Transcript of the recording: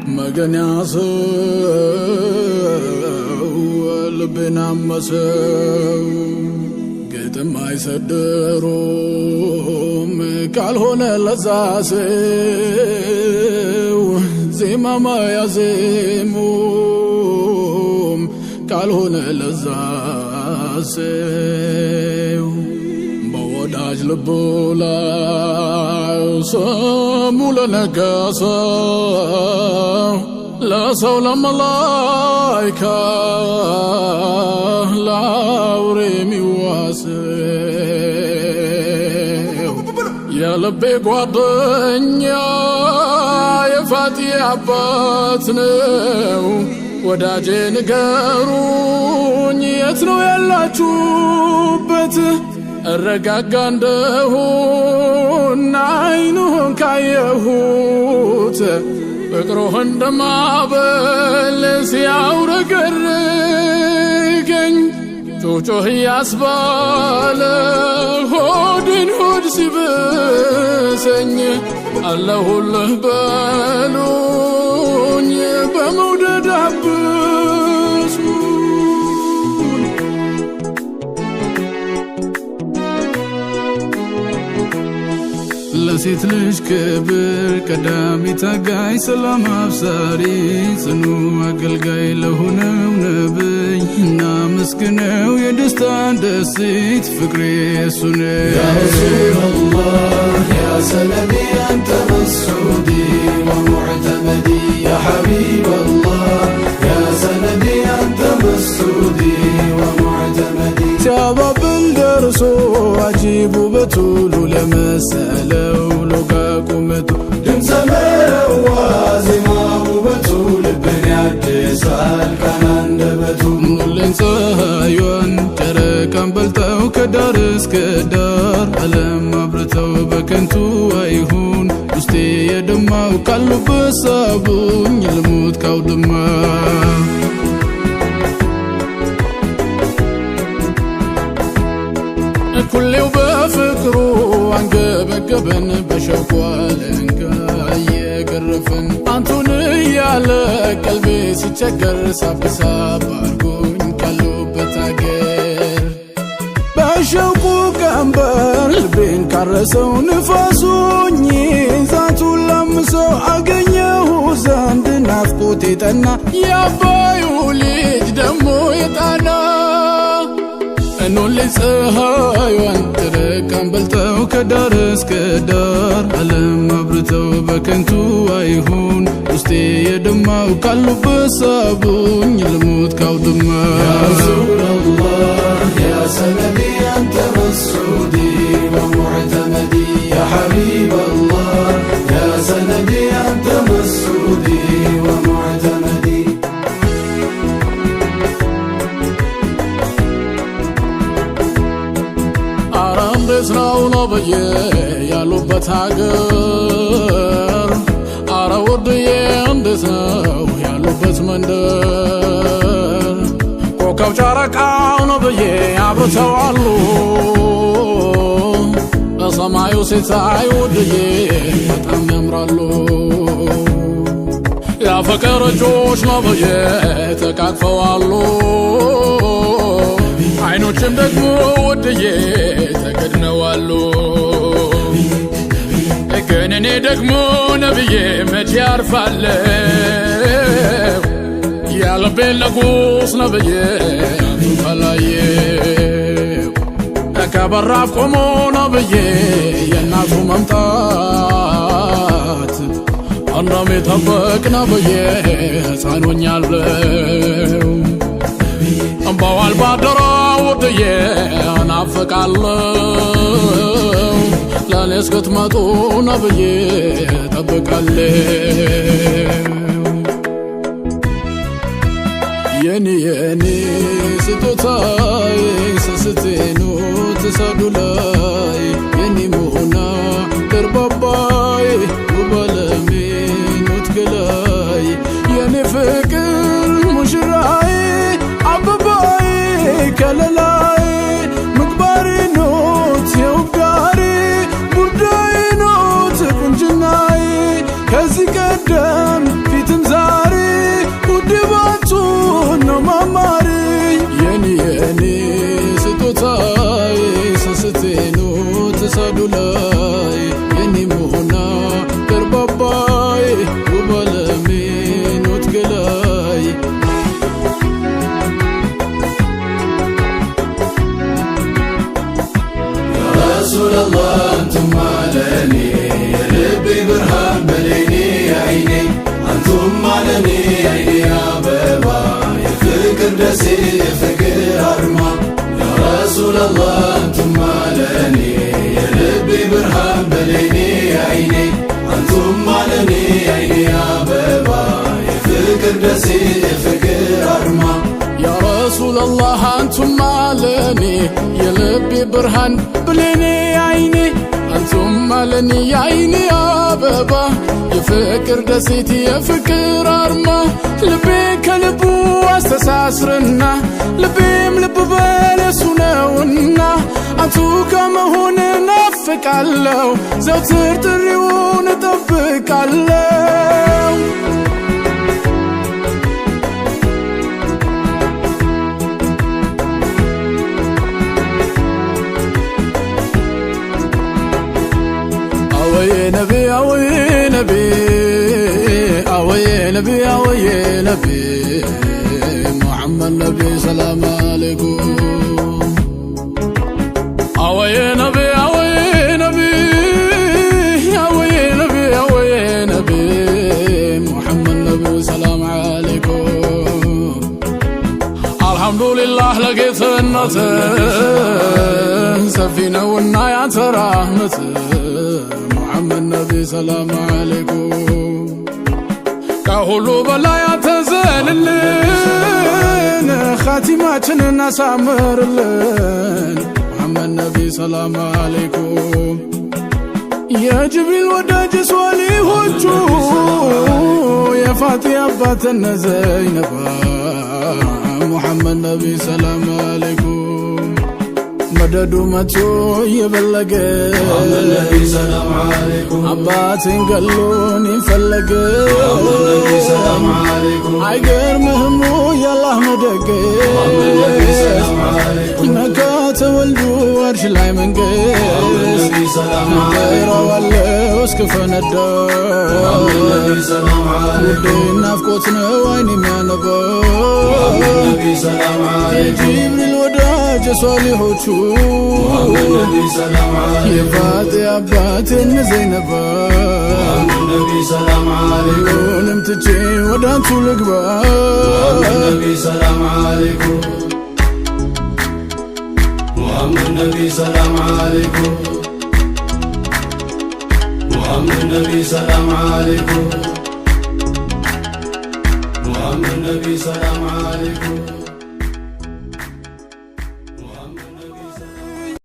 مغنياسو لبنا مسو قدم ما يسدروم كالهون لزاسو زيما ما يزيموم كالهون لزاسو بوداج لبولا سمول نقاسا لا سول ملايكا لا وريمي واسيو يا لبي قوادنيا يا فاتي عباتنو وداجي نقاروني يتنو يلا تشوبت الرقاق عندهن عينهن كايهوت فكروهن دمابل سياورق الرقن توجوه ياسبال هودن هود سيبسن الله الله بالون بمودد عبسون لسيت ليش كبر قدامي تاقاي سلام ابصاري صنو اقلقاي لهنا ونبي نامسكنو يدستان دسيت فكري سني يا رسول الله يا سندي انت مسعودي ومعتمدي يا حبيب الله يا سندي انت مسعودي ومعتمدي شباب درسو عجيب وبتولو لمسألو لقاكمتو دمسمرو وازماو بتول بنياد سال كان اندبتو مولن سايوان تركان بلتو كدارس كدار ألم أبرتو بكنتو ايهون وستي يدماو كالو بسابون يلموت كاو دماو كل وبفكرو عنقبقبن بشوكوا لنقا يقرفن انتون يالا قلبي سيتشكر ساب ساب ارقون كالو بتاقر بشوكوا كامبر لبين كارسو نفاسوني ذاتو لمسو اقنيه زند نافقوتي تنا يابايو ليج دمو يطانا انو اللي سهاي وانتركان بلتو كدارس كدار ألم أبرتو بكنتو ايهون وستي يدماو كالو بسابون يلموت كاو دماو يا رسول الله يا سندي انت مسعودي ومعتمدي يا حبيب الله يا سندي انت مسعودي ومعتمدي ስራው ነው በየ ያሉበት ሀገር አረ ወድዬ እንዴት ነው ያሉበት መንደር ኮከብ ጨረቃው ነው በየ አብርተዋሉ በሰማዩ ሲታይ ወድዬ በጣም ያምራሉ ያፈቀረ እጆች ነው በየ ተቃቅፈዋሉ አይኖችም ደግሞ ወድዬ ተገድነዋሉ ግን እኔ ደግሞ ነብዬ መቼ ያርፋለሁ ያለቤን ለጉስ ነብዬ ፈላየው ከበራፍ ቆሞ ነብዬ የእናቱ መምጣት እንደሚጠብቅ ነብዬ ሕፃን ሆኛለሁ እምባዋል ባደራ ወድዬ እናፍቃለሁ ለኔ እስክትመጡ ነብዬ እጠብቃለሁ የኔ ስጦታዬ ስስቴኑ ትሰዱ ላይ የኔ ሙና ድርባባዬ ውበለሜ ኑት ገላይ የኔ ፍቅር ሙሽራዬ አበባዬ ከለላይ ምግባሬ ኖት የውጋሪ ትሰዱ ላይ የኔ ሙና ደርባባይ ውበለሜ ኖት ገላይ رسول الله أنتم علاني يا لبي برهان بليني يا عيني أنتم علاني يا عيني يا بابا يا فكر دسي يا فكر أرما يا رسول الله أنتم علاني يا لبي برهان بليني يا عيني أنتم علاني يا عيني يا بابا يا فكر دسي يا فكر أرما يا رسول الله أنتم علاني يا لبي برهان بليني يا عيني أنتم علاني يا عيني يا بابا يفكر دسيتي يا فكر أرما لبي كلبو أستساسرنا لبيم لب بالسوناونا أنتو كما هون نفك علو زوتر تريون طبك علو يا نبي يا نبي يا نبي يا نبي محمد نبي سلام عليكم يا نبي يا نبي يا نبي يا نبي محمد نبي سلام عليكم الحمد لله لقيت النصر سفينة والنايا رحمته محمد نبي سلام عليكم كهولو بلا يتزللن خاتماتنا نسامرلن محمد نبي سلام عليكم يا جبريل وداج صالحوچو يا فاتي اباتنا زينبا محمد نبي سلام عليكم مددو متو يبلغ محمد نبي سلام عليكم አባቴን ገሎን ይፈለገ محمد نبي سلام عليكم አይገርምህም ያላህ መደገ محمد نبي سلام عليكم ነጋ ተወልዶ አርሽ ላይ መንገስ محمد نبي سلام عليكم ረዋለው እስከፈነዳ محمد نبي سلام عليكم ናፍቆት ነው አይን የሚያነባው محمد نبي سلام عليكم ጅብሪል ወዳጅ ሷሊሆቹ محمد نبي سلام عليكم የፋጤ አባቴን ዘይነባ محمد نبي سلام عليكم ሁሉንም ትቼ ወደ አንቱ ልግባ محمد نبي سلام عليكم محمد نبي سلام عليكم محمد نبي سلام عليكم محمد نبي سلام عليكم